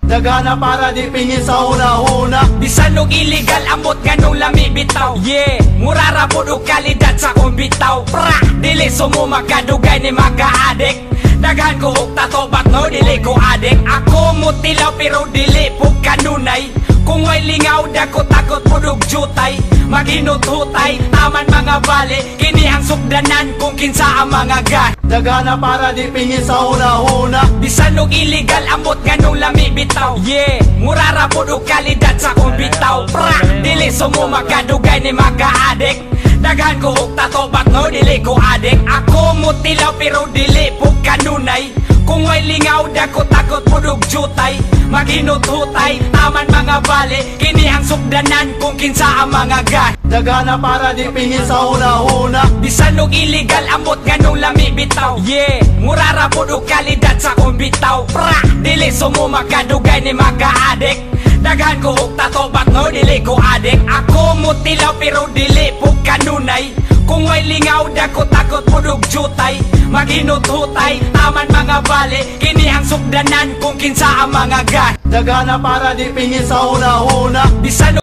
Dagana para di pingin sa una-una. Bisan og illegal amot ganong lami bitaw. Yeah, murara po og kalidad sa kong bitaw. Pra, dili sumo makadugay ni maka-addict. Daghan ko og tato but no dili ko addict. Ako mutilaw pero dili po kanunay. Kung may lingaw dako takot po og jutay. Maghinut-hutay, aman mga bale. Kini ang sugdanan kung kinsa ang mga gan. Dagana para di pingin sa una-una. Bisan og illegal amot ganong lami bitaw. Yeah, murara po og kalidad sa kong bitaw. Pra, dili sumo makadugay ni maka-addict. Daghan ko og tato but no dili ko addict. Ako mutilaw pero dili po kanunay. Kung may lingaw dako takot po og jutay. Maghinut-hutay, aman mga bale. Kini ang sugdanan kung kinsa ang mga gan. Dagana para di pingin sa una-una. Bisan og illegal amot ganong lami bitaw. Yeah, murara po og kalidad sa kong bitaw. Pra, dili sumo makadugay ni maka-addict. Daghan ko og tato but no dili ko addict. Ako mutilaw pero dili po kanunay. Kung may lingaw dako takot po og jutay. Maghinut-hutay, aman mga bale. Kini ang sugdanan kung kinsa ang mga gan. Dagana para di pingin sa una-una. Bisan